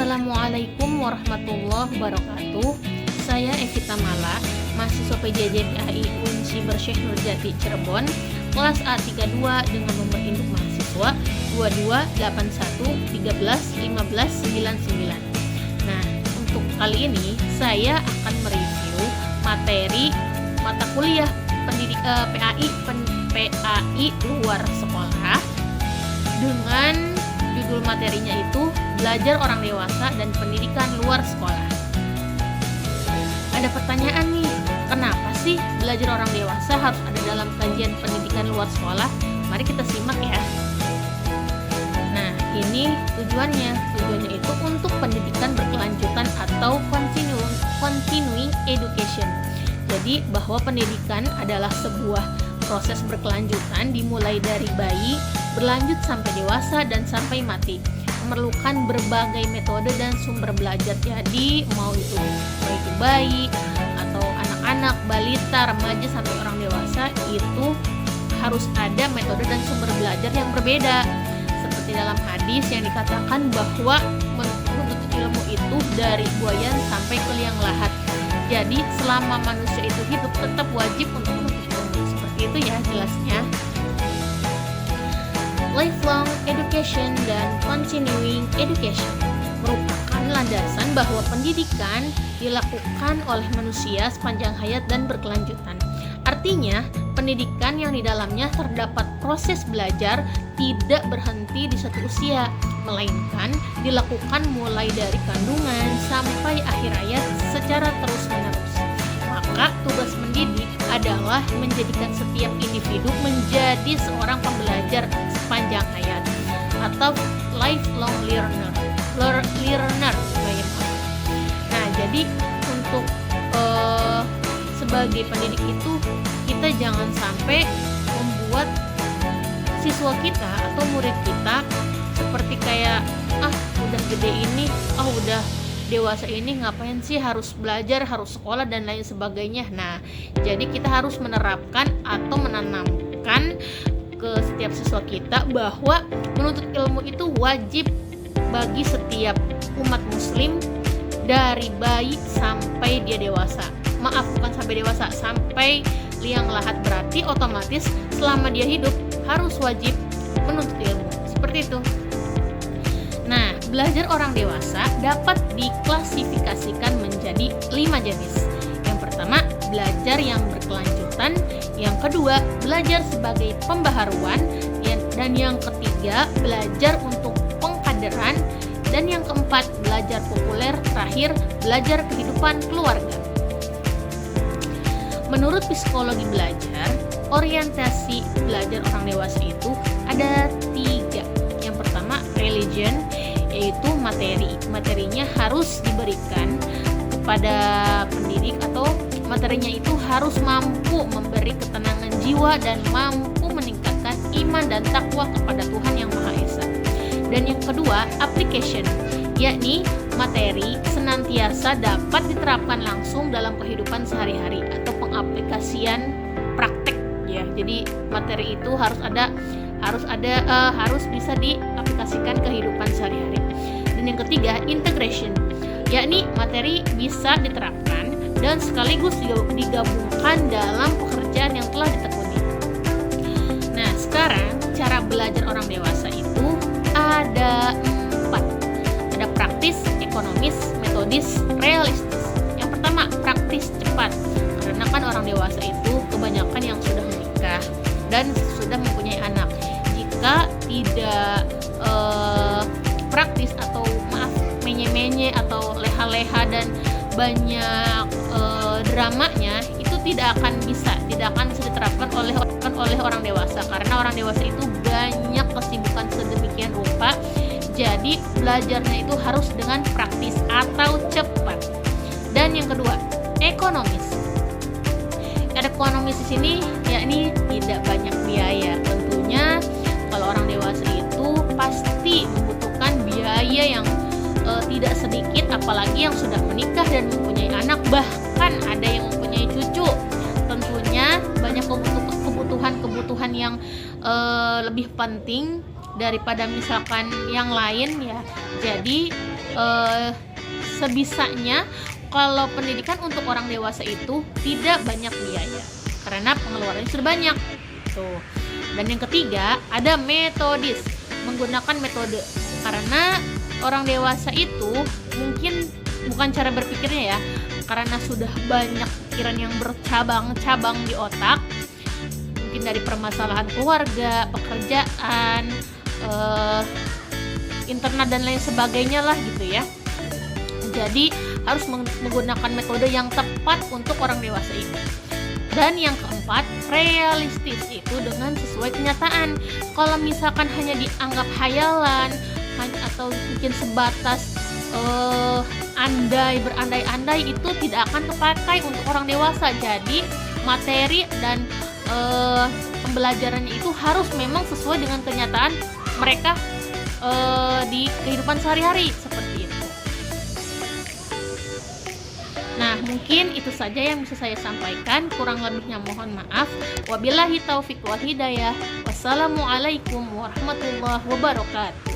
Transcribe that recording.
Assalamualaikum warahmatullahi wabarakatuh. Saya Evita Mala, mahasiswa PJJ PAI UNSI Bersyekh Nurjati Cirebon, kelas A32 dengan nomor induk mahasiswa 2281131599. Nah, untuk kali ini saya akan mereview materi mata kuliah PAI luar sekolah dengan judul materinya itu Belajar Orang Dewasa dan Pendidikan Luar Sekolah. Ada pertanyaan nih, kenapa sih belajar orang dewasa harus ada dalam kajian pendidikan luar sekolah? Mari kita simak ya. Nah, ini tujuannya itu untuk pendidikan berkelanjutan atau continuing education. Jadi bahwa pendidikan adalah sebuah proses berkelanjutan dimulai dari bayi, berlanjut sampai dewasa dan sampai mati. Memerlukan berbagai metode dan sumber belajar. Jadi mau itu bayi atau anak-anak, balita, remaja sampai orang dewasa itu harus ada metode dan sumber belajar yang berbeda. Seperti dalam hadis yang dikatakan bahwa menuntut ilmu itu dari buayan sampai ke liang lahat. Jadi selama manusia itu hidup tetap wajib untuk menuntut ilmu. Seperti itu ya jelasnya. Lifelong education dan continuing education merupakan landasan bahwa pendidikan dilakukan oleh manusia sepanjang hayat dan berkelanjutan. Artinya, pendidikan yang di dalamnya terdapat proses belajar tidak berhenti di satu usia, melainkan dilakukan mulai dari kandungan sampai akhir hayat secara terus-menerus. Maka tugas mendidik adalah menjadikan setiap individu menjadi seorang pembelajar sepanjang hayat atau lifelong learner. Nah, jadi untuk sebagai pendidik itu kita jangan sampai membuat siswa kita atau murid kita seperti kayak udah gede ini, udah dewasa ini ngapain sih harus belajar, harus sekolah dan lain sebagainya. Nah, jadi kita harus menerapkan atau menanamkan ke setiap siswa kita bahwa menuntut ilmu itu wajib bagi setiap umat muslim dari bayi sampai dia dewasa. Bukan sampai dewasa, sampai liang lahat, berarti otomatis selama dia hidup harus wajib menuntut ilmu. Seperti itu. Nah, belajar orang dewasa dapat diklasifikasikan menjadi 5 jenis. Yang pertama, belajar yang berkelanjutan. Yang kedua, belajar sebagai pembaharuan. Dan yang ketiga, belajar untuk pengkaderan. Dan yang keempat, belajar populer. Terakhir, belajar kehidupan keluarga. Menurut psikologi belajar, orientasi belajar orang dewasa itu ada 3. Yang pertama, religion, yaitu materinya harus diberikan kepada pendidik atau materinya itu harus mampu memberi ketenangan jiwa dan mampu meningkatkan iman dan takwa kepada Tuhan Yang Maha Esa. Dan yang kedua, application, yakni materi senantiasa dapat diterapkan langsung dalam kehidupan sehari-hari atau pengaplikasian praktek ya. Jadi materi itu harus bisa diaplikasikan kehidupan sehari-hari. Dan yang ketiga, integration, yakni materi bisa diterapkan dan sekaligus digabungkan dalam pekerjaan yang telah ditekuni. Nah, sekarang cara belajar orang dewasa itu ada 4. Ada praktis, ekonomis, metodis, realistis. Yang pertama, praktis cepat. Karena kan orang dewasa itu kebanyakan yang sudah menikah dan sudah mempunyai anak. Jika tidak praktis atau menye-menye atau leha-leha dan banyak dramanya, itu tidak akan bisa diterapkan oleh orang dewasa, karena orang dewasa itu banyak kesibukan sedemikian rupa. Jadi belajarnya itu harus dengan praktis atau cepat. Dan yang kedua, ekonomis. Ekonomis di sini yakni tidak banyak biaya. Tentunya kalau orang dewasa itu pasti membutuhkan biaya yang tidak sedikit, apalagi yang sudah menikah dan mempunyai anak, bahkan ada yang mempunyai cucu. Tentunya banyak kebutuhan yang lebih penting daripada misalkan yang lain ya. Jadi eh, sebisanya kalau pendidikan untuk orang dewasa itu tidak banyak biaya karena pengeluarannya sudah banyak. Tuh. Dan yang ketiga, ada metodis, menggunakan metode. Karena orang dewasa itu mungkin bukan cara berpikirnya ya, karena sudah banyak pikiran yang bercabang-cabang di otak, mungkin dari permasalahan keluarga, pekerjaan, internet dan lain sebagainya lah gitu ya. Jadi harus menggunakan metode yang tepat untuk orang dewasa ini. Dan yang keempat, realistis, itu dengan sesuai kenyataan. Kalau misalkan hanya dianggap hayalan atau mungkin sebatas berandai-andai, itu tidak akan terpakai untuk orang dewasa. Jadi materi dan pembelajarannya itu harus memang sesuai dengan kenyataan mereka di kehidupan sehari-hari seperti itu. Nah, mungkin itu saja yang bisa saya sampaikan. Kurang lebihnya mohon maaf. Wabillahi taufiq wal hidayah. Wassalamualaikum warahmatullahi wabarakatuh.